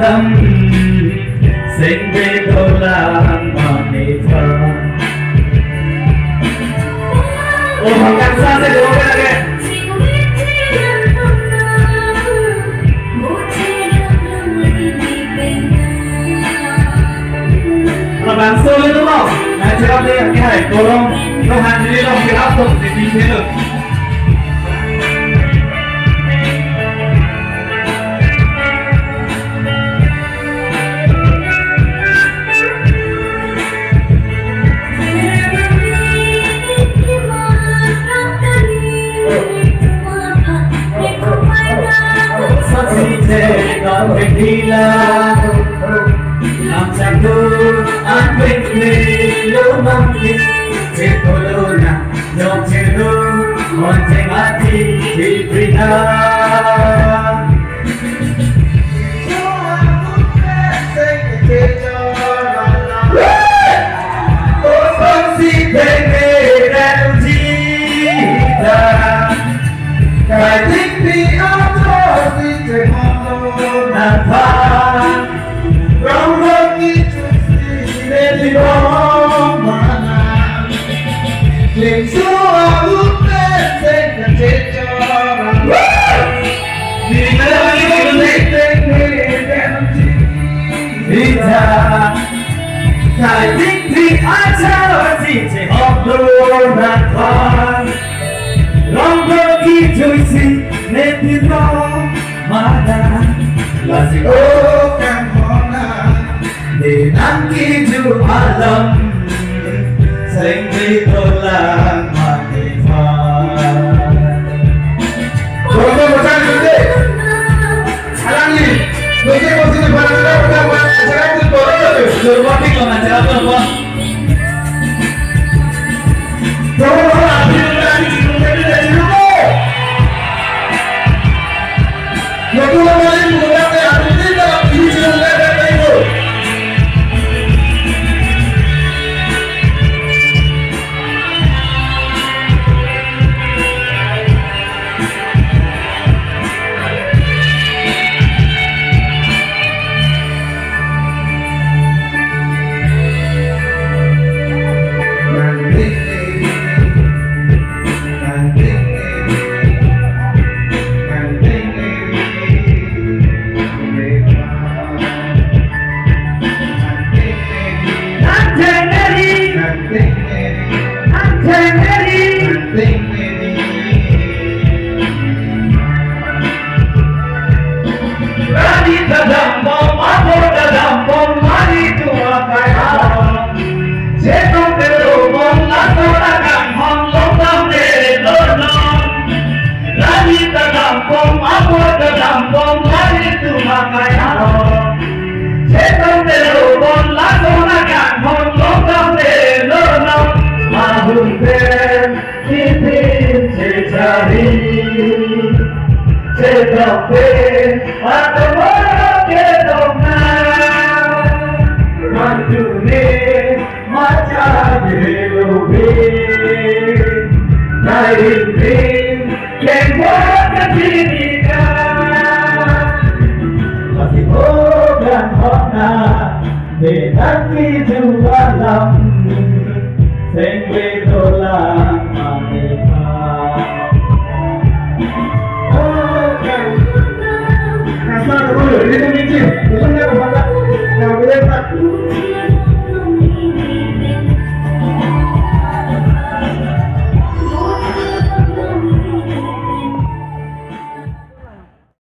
lâm sinh về đâu làm mà mê thơ ồ hoàng càng xa sẽ được ok ok là bạn sôi lên đúng không? Này chị áp đi cái hải cầu lông câu hàn đi lông thì áp dụng để tìm thế được đón về đi là làm chẳng đủ an bình đi lâu năm đi trên cô lâu nè dòng trên lâu còn trên mắt đi thì vì cái thích đi áo cho gì trời mong nàng pha rong rong như chút gì nên đi đó mà nàng liền xua ước lên tên cả chết cho nàng vì nơi lên tên để đem đi ra cái thích đi áo cho gì trời mong nàng pha lòng đôi khi trôi xin nên tiếng đó mà đã là gì ô càng khó là để nắng khi chưa hoa lâm xanh đi tôi là mà để pha rồi tôi một trang đứng đi salam đi tôi sẽ có xin bạn đã qua saya itu boleh rồi qua đi còn là saya apa qua Yo tuh kemarin menggunakan hari ini dalam hijrah dan itu. Để nắng khi chưa qua lòng, xanh về đô la